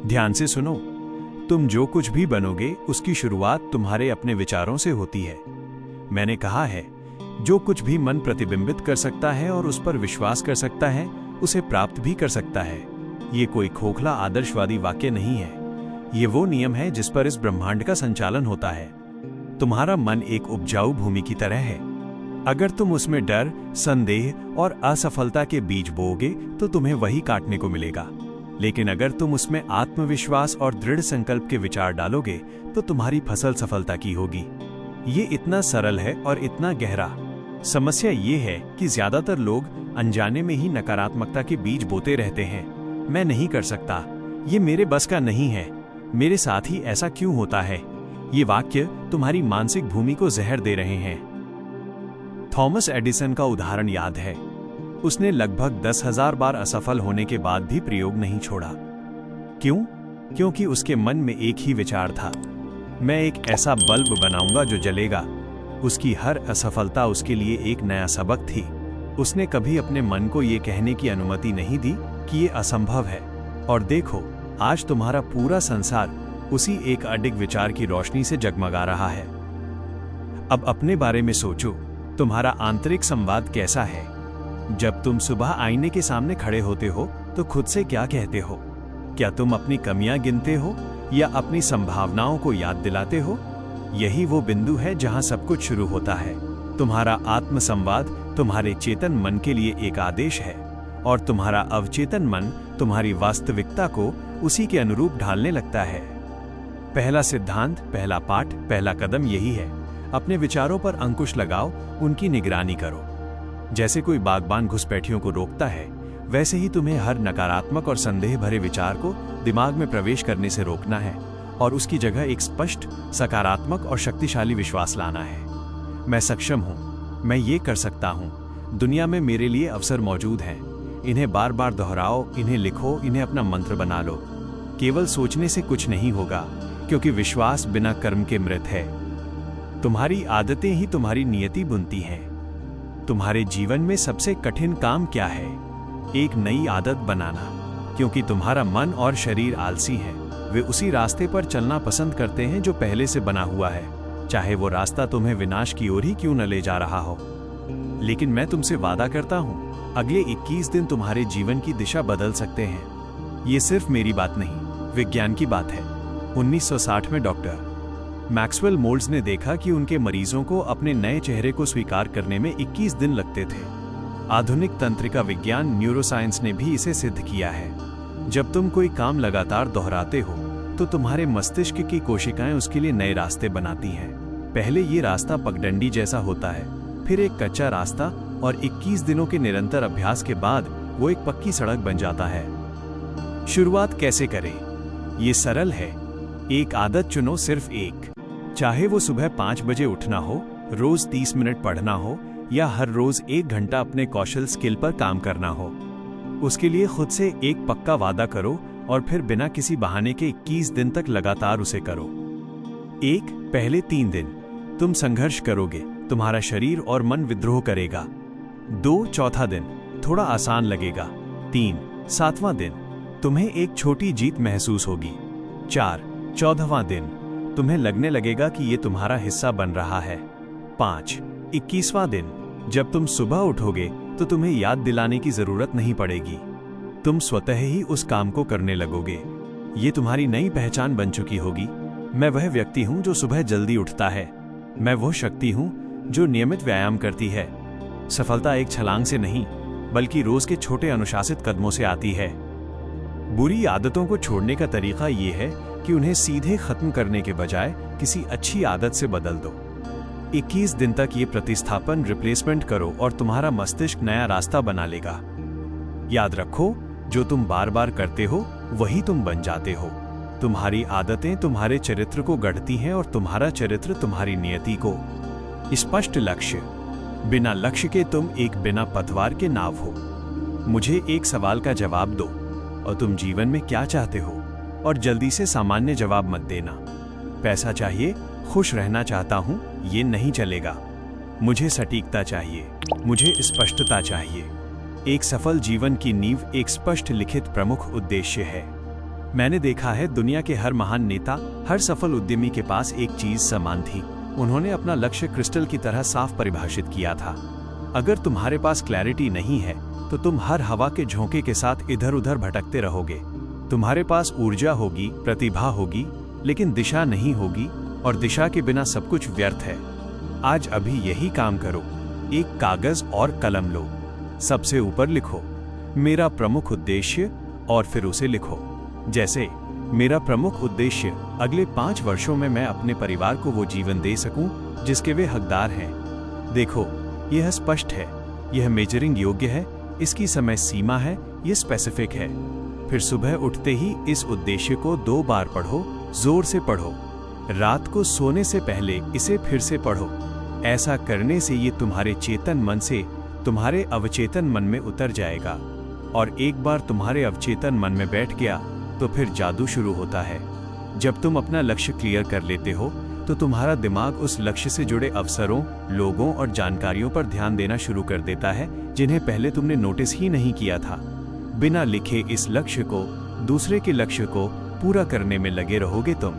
ध्यान से सुनो, तुम जो कुछ भी बनोगे उसकी शुरुआत तुम्हारे अपने विचारों से होती है। मैंने कहा है, जो कुछ भी मन प्रतिबिंबित कर सकता है और उस पर विश्वास कर सकता है, उसे प्राप्त भी कर सकता है। ये कोई खोखला आदर्शवादी वाक्य नहीं है, ये वो नियम है जिस पर इस ब्रह्मांड का संचालन होता है। तुम्हारा मन एक उपजाऊ भूमि की तरह है। अगर तुम उसमें डर, संदेह और असफलता के बीज बोओगे तो तुम्हें वही काटने को मिलेगा। लेकिन अगर तुम उसमें आत्मविश्वास और दृढ़ संकल्प के विचार डालोगे तो तुम्हारी फसल सफलता की होगी। ये इतना सरल है और इतना गहरा। समस्या ये है कि ज्यादातर लोग अनजाने में ही नकारात्मकता के बीज बोते रहते हैं। मैं नहीं कर सकता, ये मेरे बस का नहीं है, मेरे साथ ही ऐसा क्यों होता है। ये वाक्य तुम्हारी मानसिक भूमि को जहर दे रहे हैं। थॉमस एडिसन का उदाहरण याद है। उसने लगभग 10,000 बार असफल होने के बाद भी प्रयोग नहीं छोड़ा। क्यों? क्योंकि उसके मन में एक ही विचार था, मैं एक ऐसा बल्ब बनाऊंगा जो जलेगा। उसकी हर असफलता उसके लिए एक नया सबक थी। उसने कभी अपने मन को ये कहने की अनुमति नहीं दी कि ये असंभव है। और देखो, आज तुम्हारा पूरा संसार उसी एक अडिग विचार की रोशनी से जगमगा रहा है। अब अपने बारे में सोचो, तुम्हारा आंतरिक संवाद कैसा है? जब तुम सुबह आईने के सामने खड़े होते हो तो खुद से क्या कहते हो? क्या तुम अपनी कमियां गिनते हो या अपनी संभावनाओं को याद दिलाते हो? यही वो बिंदु है जहां सब कुछ शुरू होता है। तुम्हारा आत्म संवाद तुम्हारे चेतन मन के लिए एक आदेश है और तुम्हारा अवचेतन मन तुम्हारी वास्तविकता को उसी के अनुरूप ढालने लगता है। पहला सिद्धांत, पहला पाठ, पहला कदम यही है, अपने विचारों पर अंकुश लगाओ, उनकी निगरानी करो। जैसे कोई बागबान घुसपैठियों को रोकता है, वैसे ही तुम्हें हर नकारात्मक और संदेह भरे विचार को दिमाग में प्रवेश करने से रोकना है और उसकी जगह एक स्पष्ट, सकारात्मक और शक्तिशाली विश्वास लाना है। मैं सक्षम हूँ, मैं ये कर सकता हूँ, दुनिया में मेरे लिए अवसर मौजूद हैं। इन्हें बार बार दोहराओ, इन्हें लिखो, इन्हें अपना मंत्र बना लो। केवल सोचने से कुछ नहीं होगा, क्योंकि विश्वास बिना कर्म के मृत है। तुम्हारी आदतें ही तुम्हारी नियति बुनती हैं। तुम्हारे जीवन में सबसे कठिन काम क्या है? एक नई आदत बनाना, क्योंकि तुम्हारा मन और शरीर आलसी हैं। वे उसी रास्ते पर चलना पसंद करते हैं जो पहले से बना हुआ है, चाहे वो रास्ता तुम्हें विनाश की ओर ही क्यों न ले जा रहा हो। लेकिन मैं तुमसे वादा करता हूं, अगले 21 दिन तुम्हारे जीवन की दिशा बदल सकते हैं। ये सिर्फ मेरी बात नहीं, विज्ञान की बात है। 1960 में डॉक्टर मैक्सवेल मोल्ड्स ने देखा कि उनके मरीजों को अपने नए चेहरे को स्वीकार करने में 21 दिन लगते थे। आधुनिक तंत्रिका विज्ञान, न्यूरोसाइंस ने भी इसे सिद्ध किया है। जब तुम कोई काम लगातार दोहराते हो तो तुम्हारे मस्तिष्क की कोशिकाएं उसके लिए नए रास्ते बनाती हैं। पहले ये रास्ता पगडंडी जैसा होता है, फिर एक कच्चा रास्ता, और 21 दिनों के निरंतर अभ्यास के बाद वो एक पक्की सड़क बन जाता है। शुरुआत कैसे करें? ये सरल है। एक आदत चुनो, सिर्फ एक। चाहे वो सुबह 5 बजे उठना हो, रोज 30 मिनट पढ़ना हो, या हर रोज 1 घंटा अपने कौशल स्किल पर काम करना हो। उसके लिए खुद से एक पक्का वादा करो और फिर बिना किसी बहाने के 21 दिन तक लगातार उसे करो। 1, पहले 3 दिन तुम संघर्ष करोगे, तुम्हारा शरीर और मन विद्रोह करेगा। 2, चौथा दिन थोड़ा आसान लगेगा। 3, 7वां दिन तुम्हें एक छोटी जीत महसूस होगी। 4, 14वां दिन तुम्हें लगने लगेगा कि ये तुम्हारा हिस्सा बन रहा है। 5, 21वां दिन जब तुम सुबह उठोगे तो तुम्हें याद दिलाने की जरूरत नहीं पड़ेगी, तुम स्वतः ही उस काम को करने लगोगे। ये तुम्हारी नई पहचान बन चुकी होगी। मैं वह व्यक्ति हूं जो सुबह जल्दी उठता है। मैं वो शक्ति हूं जो नियमित व्यायाम करती है। सफलता एक छलांग से नहीं, बल्कि रोज के छोटे अनुशासित कदमों से आती है। बुरी आदतों को छोड़ने का तरीका ये है कि उन्हें सीधे खत्म करने के बजाय किसी अच्छी आदत से बदल दो। 21 दिन तक ये प्रतिस्थापन, रिप्लेसमेंट करो और तुम्हारा मस्तिष्क नया रास्ता बना लेगा। याद रखो, जो तुम बार बार करते हो वही तुम बन जाते हो। तुम्हारी आदतें तुम्हारे चरित्र को गढ़ती हैं और तुम्हारा चरित्र तुम्हारी नियति को। स्पष्ट लक्ष्य, बिना लक्ष्य के तुम एक बिना पतवार के नाव हो। मुझे एक सवाल का जवाब दो और तुम जीवन में क्या चाहते हो, और जल्दी से सामान्य जवाब मत देना। पैसा चाहिए, खुश रहना चाहता हूं, ये नहीं चलेगा। मुझे सटीकता चाहिए, मुझे स्पष्टता चाहिए। एक सफल जीवन की नींव एक स्पष्ट लिखित प्रमुख उद्देश्य है। मैंने देखा है दुनिया के हर महान नेता, हर सफल उद्यमी के पास एक चीज समान थी। उन्होंने अपना लक्ष्य क्रिस्टल की तरह साफ परिभाषित किया था। अगर तुम्हारे पास क्लैरिटी नहीं है तो तुम हर हवा के झोंके के साथ इधर उधर भटकते रहोगे। तुम्हारे पास ऊर्जा होगी, प्रतिभा होगी, लेकिन दिशा नहीं होगी, और दिशा के बिना सब कुछ व्यर्थ है। आज अभी यही काम करो। एक कागज और कलम लो, सबसे ऊपर लिखो मेरा प्रमुख उद्देश्य, और फिर उसे लिखो। जैसे मेरा प्रमुख उद्देश्य अगले 5 वर्षों में मैं अपने परिवार को वो जीवन दे सकूं जिसके वे हकदार हैं। देखो, यह स्पष्ट है, यह मेजरिंग योग्य है, इसकी समय सीमा है, यह स्पेसिफिक है। फिर सुबह उठते ही इस उद्देश्य को 2 बार पढ़ो, जोर से पढ़ो। रात को सोने से पहले इसे फिर से पढ़ो। ऐसा करने से ये तुम्हारे चेतन मन से तुम्हारे अवचेतन मन में उतर जाएगा, और एक बार तुम्हारे अवचेतन मन में बैठ गया तो फिर जादू शुरू होता है। जब तुम अपना लक्ष्य क्लियर कर लेते हो तो तुम्हारा दिमाग उस लक्ष्य से जुड़े अवसरों, लोगों और जानकारियों पर ध्यान देना शुरू कर देता है जिन्हें पहले तुमने नोटिस ही नहीं किया था। बिना लिखे इस लक्ष्य को, दूसरे के लक्ष्य को पूरा करने में लगे रहोगे तुम।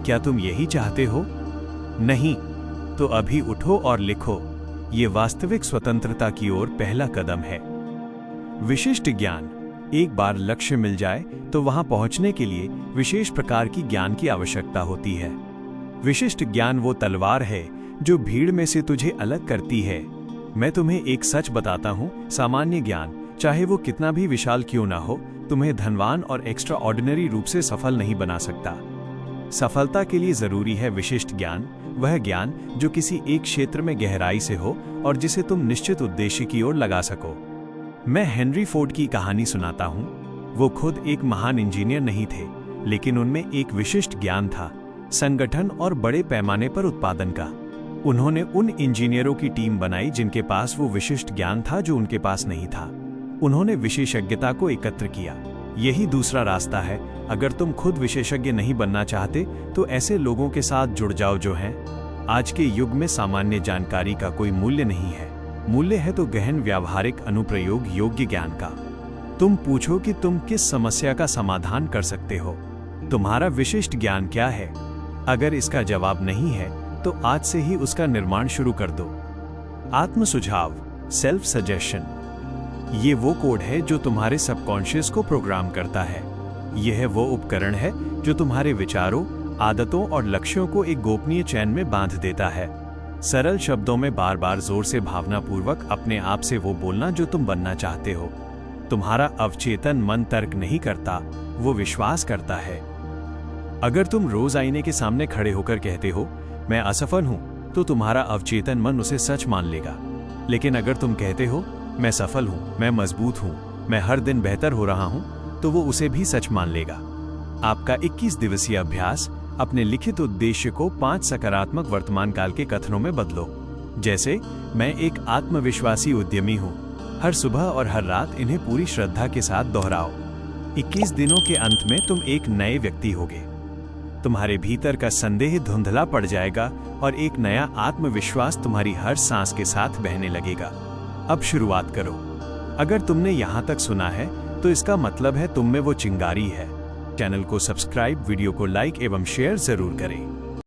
क्या तुम यही चाहते हो? नहीं, तो अभी उठो और लिखो। ये वास्तविक स्वतंत्रता की ओर पहला कदम है। विशिष्ट ज्ञान। एक बार लक्ष्य मिल जाए तो वहां पहुंचने के लिए विशेष प्रकार की ज्ञान की आवश्यकता होती है। विशिष्ट ज्ञान वो तलवार है जो भीड़ में से तुझे अलग करती है। मैं तुम्हें एक सच बताता हूं, सामान्य ज्ञान, चाहे वो कितना भी विशाल क्यों ना हो, तुम्हें धनवान और एक्स्ट्रा ऑर्डिनरी रूप से सफल नहीं बना सकता। सफलता के लिए जरूरी है विशिष्ट ज्ञान, वह ज्ञान जो किसी एक क्षेत्र में गहराई से हो और जिसे तुम निश्चित उद्देश्य की ओर लगा सको। मैं हेनरी फोर्ड की कहानी सुनाता हूं। वो खुद एक महान इंजीनियर नहीं थे, लेकिन उनमें एक विशिष्ट ज्ञान था, संगठन और बड़े पैमाने पर उत्पादन का। उन्होंने उन इंजीनियरों की टीम बनाई जिनके पास वो विशिष्ट ज्ञान था जो उनके पास नहीं था। उन्होंने विशेषज्ञता को एकत्र किया। यही दूसरा रास्ता है। अगर तुम खुद विशेषज्ञ नहीं बनना चाहते तो ऐसे लोगों के साथ जुड़ जाओ जो हैं। आज के युग में सामान्य जानकारी का कोई मूल्य नहीं है, मूल्य है तो गहन व्यावहारिक अनुप्रयोग योग्य ज्ञान का। तुम पूछो कि तुम किस समस्या का समाधान कर सकते हो। तुम्हारा विशिष्ट ज्ञान क्या है? अगर इसका जवाब नहीं है तो आज से ही उसका निर्माण शुरू कर दो। आत्म सुझाव, सेल्फ सजेशन, ये वो कोड है जो तुम्हारे सबकॉन्शियस को प्रोग्राम करता है। यह वो उपकरण है जो तुम्हारे विचारों, आदतों और लक्ष्यों को एक गोपनीय चैन में बांध देता है। सरल शब्दों में बार बार जोर से भावनापूर्वक अपने आप से वो बोलना जो तुम बनना चाहते हो। तुम्हारा अवचेतन मन तर्क नहीं करता, वो विश्वास करता है। अगर तुम रोज आईने के सामने खड़े होकर कहते हो मैं असफल हूं, तो तुम्हारा अवचेतन मन उसे सच मान लेगा। लेकिन अगर तुम कहते हो मैं सफल हूं, मैं मजबूत हूं, मैं हर दिन बेहतर हो रहा हूं, तो वो उसे भी सच मान लेगा। आपका 21 दिवसीय अभ्यास, अपने लिखित उद्देश्य को 5 सकारात्मक वर्तमान काल के कथनों में बदलो। जैसे, मैं एक आत्मविश्वासी उद्यमी हूं। हर सुबह और हर रात इन्हें पूरी श्रद्धा के साथ दोहराओ। 21 दिनों के अंत में तुम एक नए व्यक्ति होगे। तुम्हारे भीतर का संदेह धुंधला पड़ जाएगा और एक नया आत्मविश्वास तुम्हारी हर सांस के साथ बहने लगेगा। अब शुरुआत करो। अगर तुमने यहां तक सुना है तो इसका मतलब है तुम में वो चिंगारी है। चैनल को सब्सक्राइब, वीडियो को लाइक एवं शेयर जरूर करें।